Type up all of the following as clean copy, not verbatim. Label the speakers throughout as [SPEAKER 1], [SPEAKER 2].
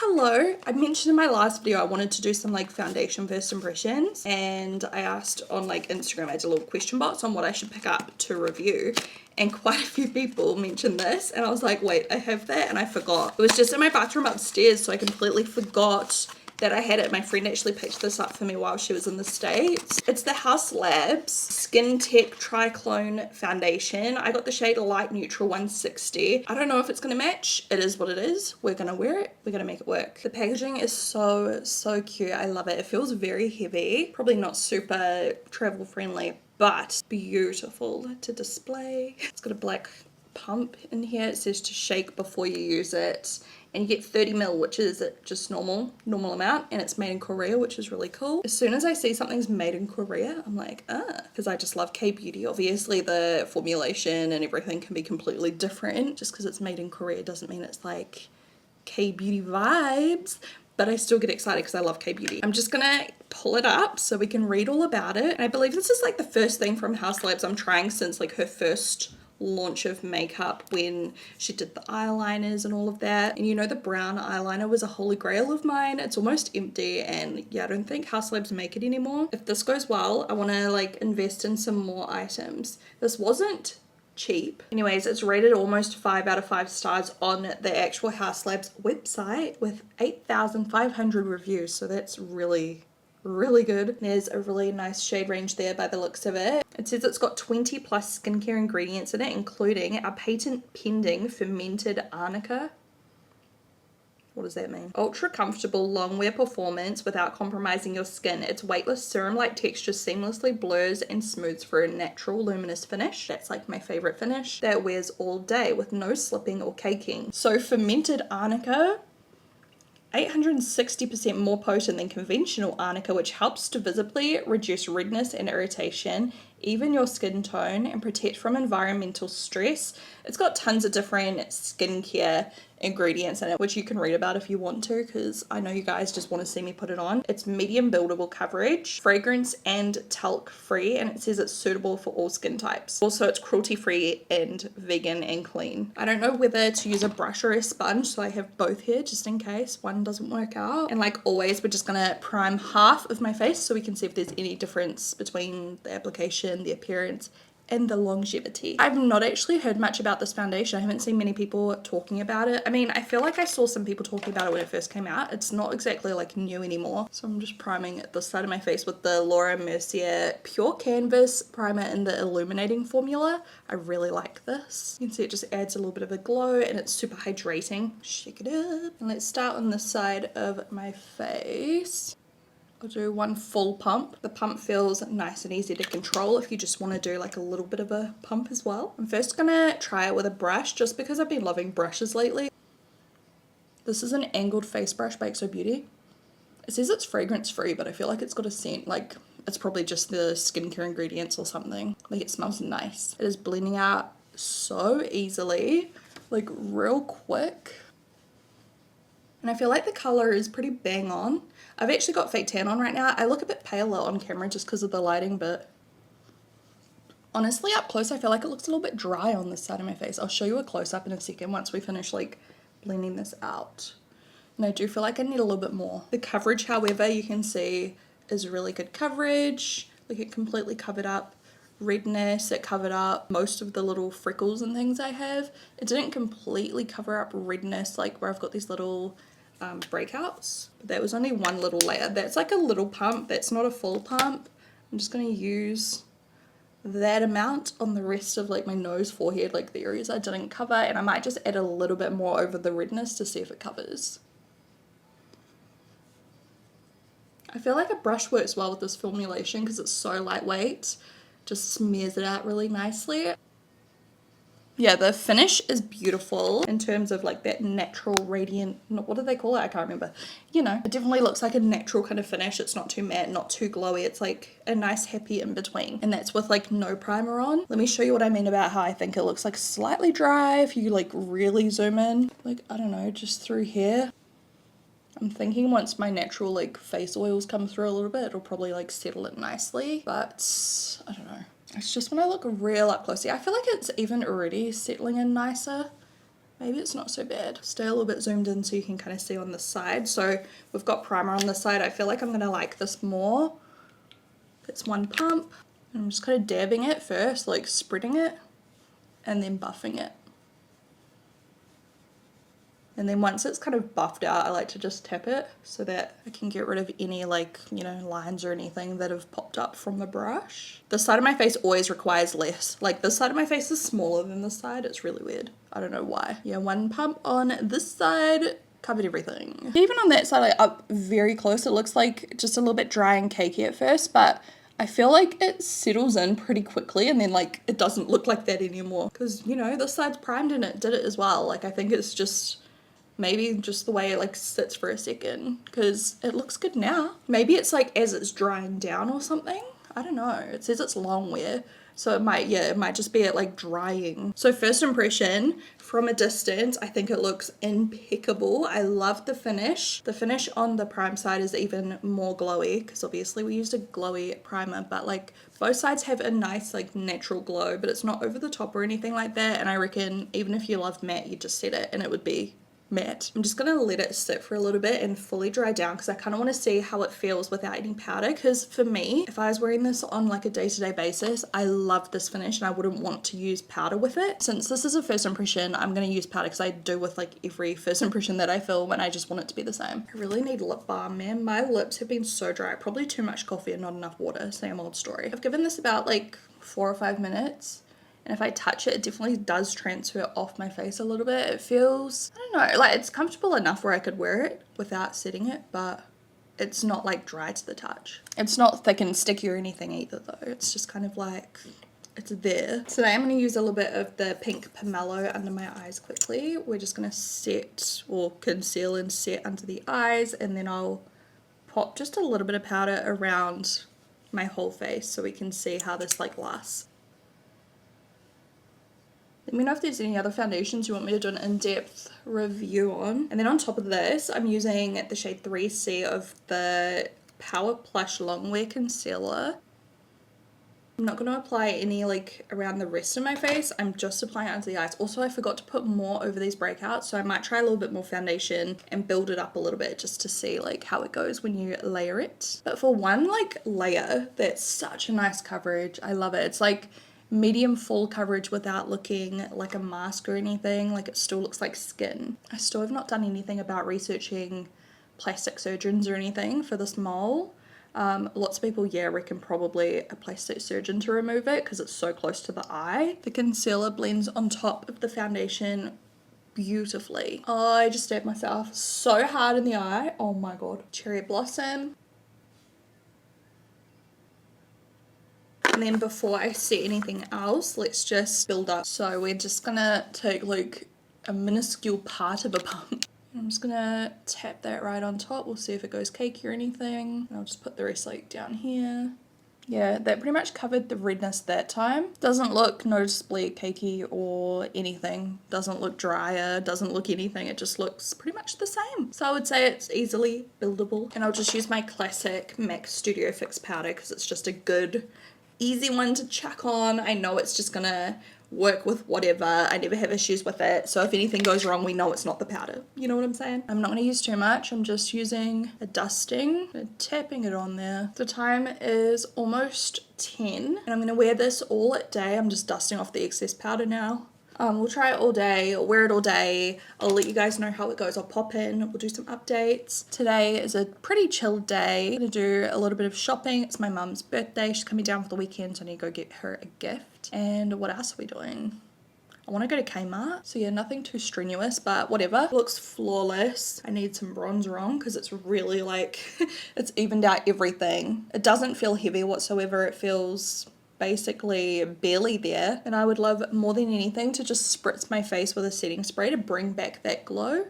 [SPEAKER 1] Hello, I mentioned in my last video I wanted to do some like foundation first impressions, and I asked on like Instagram, I did a little question box on what I should pick up to review, and quite a few people mentioned this, and I was like, wait, I have that, and I forgot. It was just in my bathroom upstairs, so I completely forgot that I had it. My friend actually picked this up for me while she was in the States. It's the HAUS Labs Skin Tech Triclone Foundation. I got the shade Light Neutral 160. I don't know if it's gonna match. It is what it is. We're gonna wear it. We're gonna make it work. The packaging is so cute. I love it. It feels very heavy. Probably not super travel friendly, but beautiful to display. It's got a black pump in here. It says to shake before you use it, and you get 30 ml, which is just normal amount, and it's made in Korea, which is really cool. As soon as I see something's made in Korea, I'm like, because I just love K-beauty. Obviously the formulation and everything can be completely different. Just because it's made in Korea doesn't mean it's like K-beauty vibes, but I still get excited because I love K-beauty. I'm just gonna pull it up so we can read all about it. And I believe this is like the first thing from HAUS Labs I'm trying since like her first launch of makeup, when she did the eyeliners and all of that. And you know, the brown eyeliner was a holy grail of mine. It's almost empty, and yeah, I don't think HAUS Labs make it anymore. If this goes well, I want to like invest in some more items. This wasn't cheap. Anyways, it's rated almost 5 out of 5 stars on the actual HAUS Labs website with 8,500 reviews, so that's really good. There's a really nice shade range there by the looks of it. It says it's got 20 plus skincare ingredients in it, including a patent pending fermented arnica. What does that mean? Ultra comfortable long wear performance without compromising your skin. Its weightless serum-like texture seamlessly blurs and smooths for a natural luminous finish. That's like my favorite finish. That wears all day with no slipping or caking. So fermented arnica, 860% more potent than conventional arnica, which helps to visibly reduce redness and irritation, even your skin tone, and protect from environmental stress. It's got tons of different skincare ingredients in it, which you can read about if you want to, because I know you guys just want to see me put it on. It's medium buildable coverage, fragrance and talc free, and it says it's suitable for all skin types. Also, it's cruelty free and vegan and clean. I don't know whether to use a brush or a sponge, so I have both here just in case one doesn't work out. And like always, we're just gonna prime half of my face so we can see if there's any difference between the application, the appearance, and the longevity. I've not actually heard much about this foundation. I haven't seen many people talking about it. I mean, I feel like I saw some people talking about it when it first came out. It's not exactly like new anymore. So I'm just priming this side of my face with the Laura Mercier Pure Canvas primer in the illuminating formula. I really like this. You can see it just adds a little bit of a glow, and it's super hydrating. Shake it up. And let's start on this side of my face. I'll do one full pump. The pump feels nice and easy to control if you just want to do like a little bit of a pump as well. I'm first gonna try it with a brush just because I've been loving brushes lately. This is an angled face brush by XO Beauty. It says it's fragrance free, but I feel like it's got a scent, like it's probably just the skincare ingredients or something. Like it smells nice. It is blending out so easily, like real quick. And I feel like the color is pretty bang on. I've actually got fake tan on right now. I look a bit paler on camera just because of the lighting, but honestly up close I feel like it looks a little bit dry on this side of my face. I'll show you a close-up in a second once we finish like blending this out. And I do feel like I need a little bit more. The coverage, however, you can see is really good coverage. Like it completely covered up redness, it covered up most of the little freckles and things I have. It didn't completely cover up redness, like where I've got these little breakouts, but that was only one little layer. That's like a little pump, that's not a full pump. I'm just going to use that amount on the rest of like my nose, forehead, like the areas I didn't cover, and I might just add a little bit more over the redness to see if it covers. I feel like a brush works well with this formulation because it's so lightweight, just smears it out really nicely. Yeah, the finish is beautiful in terms of like that natural radiant, what do they call it? I can't remember. You know, it definitely looks like a natural kind of finish. It's not too matte, not too glowy. It's like a nice happy in between. And that's with like no primer on. Let me show you what I mean about how I think it looks like slightly dry if you like really zoom in. Like, I don't know, just through here. I'm thinking once my natural like face oils come through a little bit, it'll probably like settle it nicely. But I don't know. It's just when I look real up close. See, I feel like it's even already settling in nicer. maybe it's not so bad. Stay a little bit zoomed in so you can kind of see on the side. So we've got primer on the side. I feel like I'm gonna like this more. It's one pump. And I'm just kind of dabbing it first, like spreading it and then buffing it. And then once it's kind of buffed out, I like to just tap it so that I can get rid of any like, you know, lines or anything that have popped up from the brush. This side of my face always requires less. Like this side of my face is smaller than this side. It's really weird. I don't know why. Yeah, one pump on this side covered everything. Even on that side, like up very close, it looks like just a little bit dry and cakey at first, but I feel like it settles in pretty quickly and then like it doesn't look like that anymore. Because, you know, this side's primed and it did it as well. Like I think it's just maybe just the way it like sits for a second, because it looks good now. Maybe it's like as it's drying down or something. I don't know. It says it's long wear, so it might, yeah, it might just be it like drying. So first impression from a distance, I think it looks impeccable. I love the finish. The finish on the prime side is even more glowy because obviously we used a glowy primer, but like both sides have a nice like natural glow, but it's not over the top or anything like that. And I reckon even if you love matte, you just set it and it would be matte. I'm just gonna let it sit for a little bit and fully dry down because I kind of want to see how it feels without any powder, because for me, if I was wearing this on like a day-to-day basis, I love this finish and I wouldn't want to use powder with it. Since this is a first impression, I'm gonna use powder because I do with like every first impression that I film and I just want it to be the same. I really need lip balm, man. My lips have been so dry. Probably too much coffee and not enough water. Same old story. I've given this about like 4 or 5 minutes. And if I touch it, it definitely does transfer off my face a little bit. It feels, I don't know, like it's comfortable enough where I could wear it without setting it, but it's not like dry to the touch. It's not thick and sticky or anything either though. It's just kind of like, it's there. Today I'm going to use a little bit of the pink pomelo under my eyes quickly. We're just going to set or conceal and set under the eyes, and then I'll pop just a little bit of powder around my whole face so we can see how this like lasts. Let me know if there's any other foundations you want me to do an in-depth review on. And then on top of this, I'm using the shade 3C of the Power Plush Longwear Concealer. I'm not going to apply any like around the rest of my face. I'm just applying it under the eyes. Also, I forgot to put more over these breakouts, so I might try a little bit more foundation and build it up a little bit just to see like how it goes when you layer it. But for one like layer, that's such a nice coverage. I love it. It's like medium full coverage without looking like a mask or anything. Like it still looks like skin. I still have not done anything about researching plastic surgeons or anything for this mole. Lots of people, yeah, reckon probably a plastic surgeon to remove it because it's so close to the eye. The concealer blends on top of the foundation beautifully. Oh, I just stabbed myself so hard in the eye. Oh my god. Cherry Blossom. And then before I set anything else, let's just build up. So we're just gonna take like a minuscule part of a pump. I'm just gonna tap that right on top. We'll see if it goes cakey or anything. And I'll just put the rest like down here. Yeah, that pretty much covered the redness that time. Doesn't look noticeably cakey or anything. Doesn't look drier, doesn't look anything. It just looks pretty much the same. So I would say it's easily buildable. And I'll just use my classic MAC Studio Fix powder because it's just a good easy one to chuck on. I know it's just gonna work with whatever. I never have issues with it, so if anything goes wrong, we know it's not the powder. You know what I'm saying? I'm not gonna use too much. I'm just using a dusting and tapping it on there. The time is almost 10 and I'm gonna wear this all day. I'm just dusting off the excess powder now. We'll try it all day, wear it all day. I'll let you guys know how it goes. I'll pop in, we'll do some updates. Today is a pretty chill day. I'm gonna do a little bit of shopping. It's my mum's birthday. She's coming down for the weekend, so I need to go get her a gift. And what else are we doing? I want to go to Kmart. So yeah, nothing too strenuous, but whatever. It looks flawless. I need some bronzer on because it's really like, it's evened out everything. It doesn't feel heavy whatsoever. It feels basically barely there, and I would love more than anything to just spritz my face with a setting spray to bring back that glow,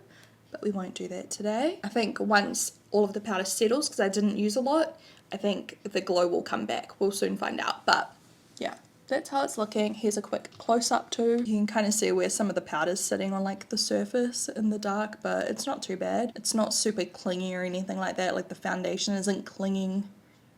[SPEAKER 1] but we won't do that today. I think once all of the powder settles, because I didn't use a lot, I think the glow will come back. We'll soon find out, but yeah, that's how it's looking. Here's a quick close-up too. You can kind of see where some of the powder's sitting on like the surface in the dark, but it's not too bad. It's not super clingy or anything like that. Like the foundation isn't clinging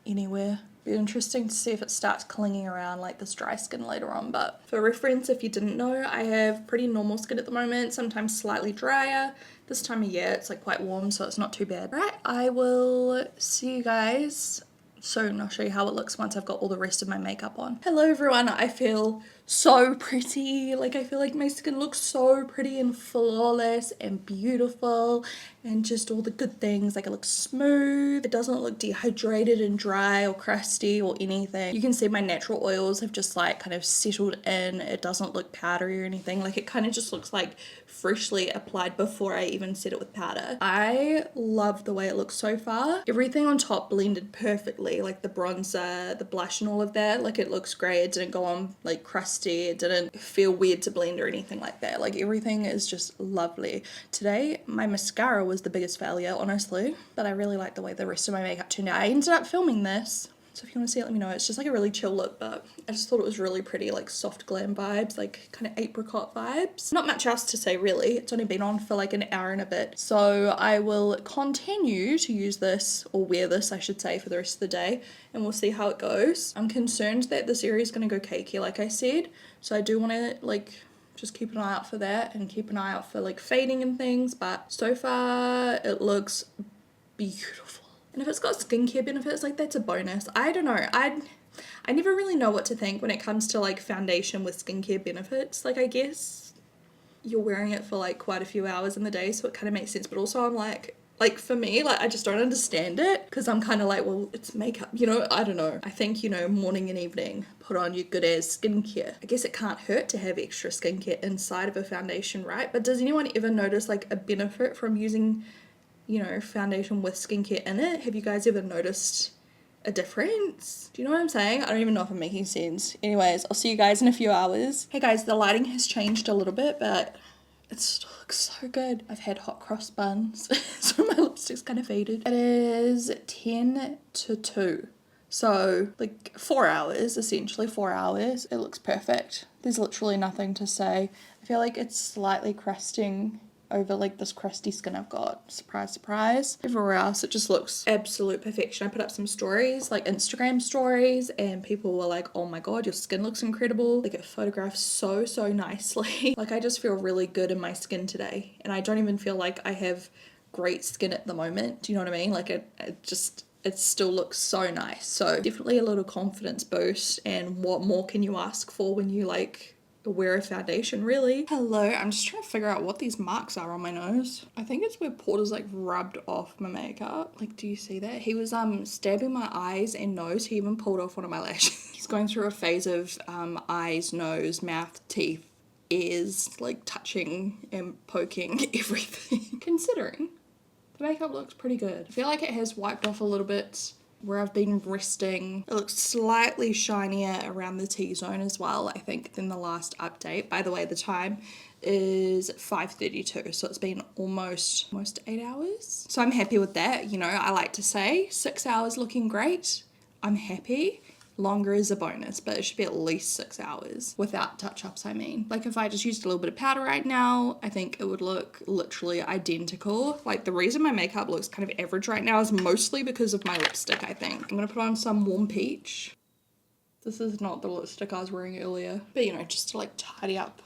[SPEAKER 1] anywhere. Be interesting to see if it starts clinging around like this dry skin later on. But for reference, if you didn't know, I have pretty normal skin at the moment, sometimes slightly drier. This time of year it's like quite warm, so it's not too bad. Right, I will see you guys soon. I'll show you how it looks once I've got all the rest of my makeup on. Hello everyone, I feel so pretty. Like, I feel like my skin looks so pretty and flawless and beautiful and just all the good things. Like, it looks smooth, it doesn't look dehydrated and dry or crusty or anything. You can see my natural oils have just like kind of settled in. It doesn't look powdery or anything. Like, it kind of just looks like freshly applied before I even set it with powder. I love the way it looks so far. Everything on top blended perfectly, like the bronzer, the blush and all of that. Like, it looks great. It didn't go on like crusty. It didn't feel weird to blend or anything like that. Like, everything is just lovely. Today my mascara was the biggest failure, honestly, but I really like the way the rest of my makeup turned out. I ended up filming this, so if you want to see it, let me know. It's just like a really chill look, but I just thought it was really pretty, like soft glam vibes, like kind of apricot vibes. Not much else to say really. It's only been on for like an hour and a bit. So I will continue to use this, or wear this I should say, for the rest of the day, and we'll see how it goes. I'm concerned that this area is going to go cakey like I said, so I do want to like just keep an eye out for that and keep an eye out for like fading and things, but so far it looks beautiful. And if it's got skincare benefits, like, that's a bonus. I don't know, I never really know what to think when it comes to like foundation with skincare benefits. Like, I guess you're wearing it for like quite a few hours in the day, so it kind of makes sense, but also I'm like for me, like, I just don't understand it, because I'm kind of like, well, it's makeup, you know. I don't know. I think, you know, morning and evening, put on your good ass skincare. I guess it can't hurt to have extra skincare inside of a foundation, right? But does anyone ever notice like a benefit from using, you know, foundation with skincare in it? Have you guys ever noticed a difference? Do you know what I'm saying? I don't even know if I'm making sense. Anyways, I'll see you guys in a few hours. Hey guys, the lighting has changed a little bit, but it still looks so good. I've had hot cross buns, so my lipstick's kind of faded. It is 10 to 2. So like 4 hours, essentially 4 hours. It looks perfect. There's literally nothing to say. I feel like it's slightly crusting over like this crusty skin I've got. Surprise, surprise. Everywhere else it just looks absolute perfection. I put up some stories, like Instagram stories, and people were like, oh my god, your skin looks incredible. Like, it photographs so nicely. Like, I just feel really good in my skin today, and I don't even feel like I have great skin at the moment. Do you know what I mean? Like, it still looks so nice. So definitely a little confidence boost, and what more can you ask for when you like wear a foundation, really? Hello, I'm just trying to figure out what these marks are on my nose. I think it's where Porter's like rubbed off my makeup. Like, do you see that? He was stabbing my eyes and nose. He even pulled off one of my lashes. He's going through a phase of eyes, nose, mouth, teeth, ears, like touching and poking everything. Considering the makeup looks pretty good. I feel like it has wiped off a little bit where I've been resting. It looks slightly shinier around the T-zone as well, I think, than the last update. By the way, the time is 5:32, so it's been almost 8 hours. So I'm happy with that. You know, I like to say 6 hours looking great. I'm happy. Longer is a bonus, but it should be at least 6 hours without touch-ups, I mean. Like, if I just used a little bit of powder right now, I think it would look literally identical. Like, the reason my makeup looks kind of average right now is mostly because of my lipstick, I think. I'm gonna put on some Warm Peach. This is not the lipstick I was wearing earlier, but you know, just to like tidy up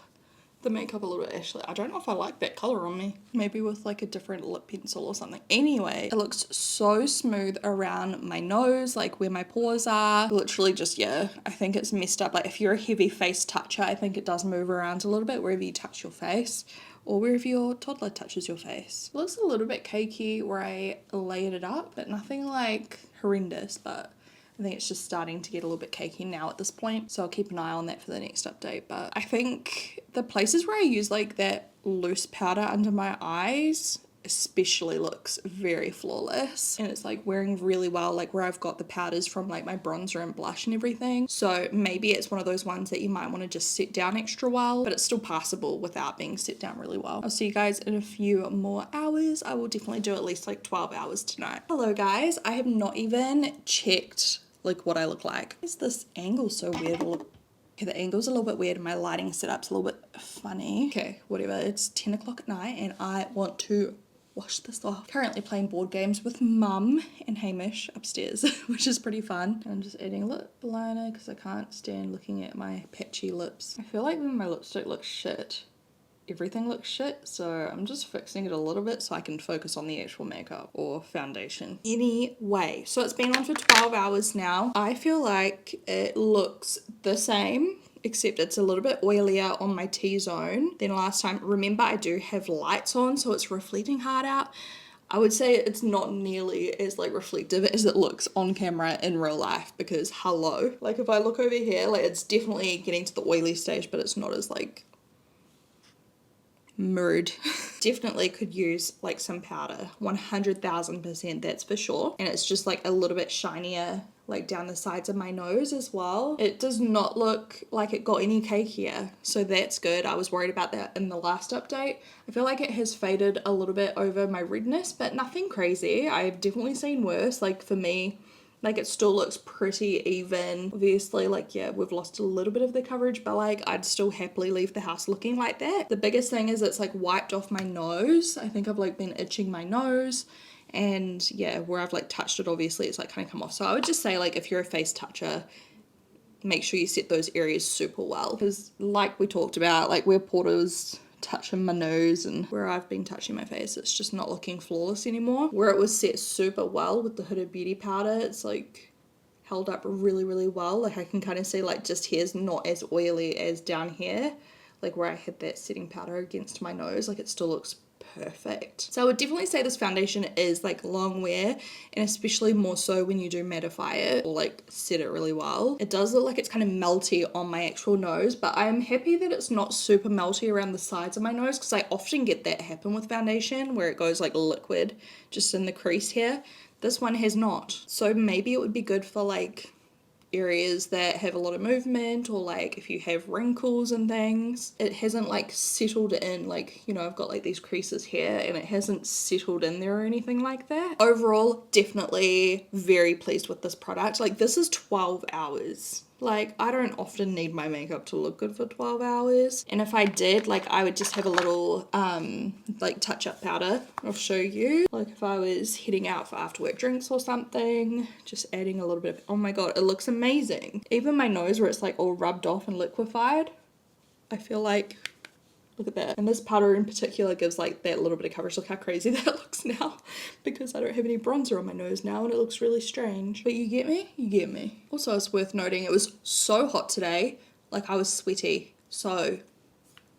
[SPEAKER 1] the makeup a little bit. Actually, I don't know if I like that color on me. Maybe with like a different lip pencil or something. Anyway, it looks so smooth around my nose, like where my pores are. Literally just, yeah, I think it's messed up. Like, if you're a heavy face toucher, I think it does move around a little bit wherever you touch your face, or wherever your toddler touches your face. It looks a little bit cakey where I layered it up, but nothing like horrendous, but I think it's just starting to get a little bit cakey now at this point, so I'll keep an eye on that for the next update. But I think the places where I use like that loose powder under my eyes especially looks very flawless, and it's like wearing really well, like where I've got the powders from like my bronzer and blush and everything. So maybe it's one of those ones that you might want to just set down extra well, but it's still passable without being set down really well. I'll see you guys in a few more hours. I will definitely do at least like 12 hours tonight. Hello guys, I have not even checked like what I look like. Is this angle so weird? Okay, the angle's a little bit weird and my lighting setup's a little bit funny. Okay, whatever, it's 10 o'clock at night and I want to wash this off. Currently playing board games with Mum and Hamish upstairs, which is pretty fun. I'm just adding lip liner because I can't stand looking at my patchy lips. I feel like when my lipstick looks shit, everything looks shit, so I'm just fixing it a little bit so I can focus on the actual makeup or foundation. Anyway, so it's been on for 12 hours now. I feel like it looks the same, except it's a little bit oilier on my T-zone than last time. Remember, I do have lights on, so it's reflecting hard out. I would say it's not nearly as like reflective as it looks on camera in real life, because hello, like if I look over here, like it's definitely getting to the oily stage, but it's not as like mirrored. Definitely could use like some powder, 100,000%, that's for sure. And it's just like a little bit shinier like down the sides of my nose as well. It does not look like it got any cakier, so that's good. I was worried about that in the last update. I feel like it has faded a little bit over my redness, but nothing crazy. I've definitely seen worse. Like for me, like it still looks pretty even. Obviously, like, yeah, we've lost a little bit of the coverage, but like I'd still happily leave the house looking like that. The biggest thing is it's like wiped off my nose. I think I've like been itching my nose, and yeah, where I've like touched it, obviously it's like kind of come off. So I would just say, like, if you're a face toucher, make sure you set those areas super well, because like we talked about, like where Porter's touching my nose and where I've been touching my face, it's just not looking flawless anymore. Where it was set super well with the Huda Beauty powder, it's like held up really, really well. Like I can kind of see like just here's not as oily as down here, like where I had that setting powder against my nose, like it still looks perfect. So I would definitely say this foundation is like long wear, and especially more so when you do mattify it or like set it really well. It does look like it's kind of melty on my actual nose, but I'm happy that it's not super melty around the sides of my nose, because I often get that happen with foundation where it goes like liquid just in the crease here. This one has not. So maybe it would be good for like areas that have a lot of movement, or like if you have wrinkles and things. It hasn't like settled in, like, you know, I've got like these creases here and it hasn't settled in there or anything like that. Overall, definitely very pleased with this product. Like this is 12 hours. Like I don't often need my makeup to look good for 12 hours. And if I did, like I would just have a little like touch up powder. I'll show you. Like if I was heading out for after work drinks or something, just adding a little bit of, oh my god, it looks amazing. Even my nose where it's like all rubbed off and liquefied, I feel like, look at that. And this powder in particular gives like that little bit of coverage. Look how crazy that looks now, because I don't have any bronzer on my nose now and it looks really strange. But you get me? You get me. Also, it's worth noting it was so hot today, like I was sweaty. So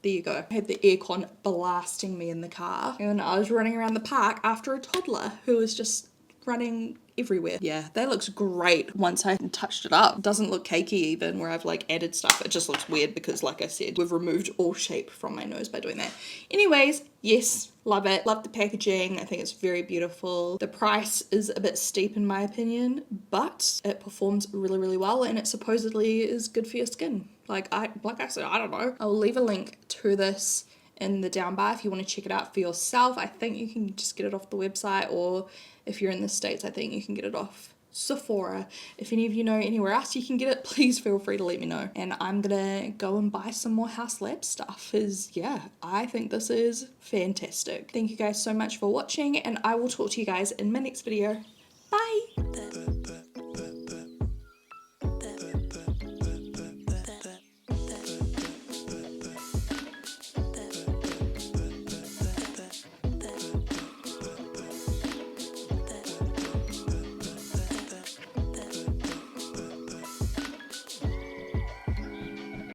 [SPEAKER 1] there you go. I had the aircon blasting me in the car, and I was running around the park after a toddler who was just running everywhere. Yeah, that looks great once I touched it up. It doesn't look cakey even where I've like added stuff. It just looks weird because, like I said, we've removed all shape from my nose by doing that. Anyways, yes, love it. Love the packaging. I think it's very beautiful. The price is a bit steep in my opinion, but it performs really, really well, and it supposedly is good for your skin. Like I said, I don't know. I'll leave a link to this in the down bar if you want to check it out for yourself. I think you can just get it off the website, or if you're in the States, I think you can get it off Sephora. If any of you know anywhere else you can get it, please feel free to let me know. And I'm gonna go and buy some more Haus Labs stuff, because yeah, I think this is fantastic. Thank you guys so much for watching, and I will talk to you guys in my next video. Bye!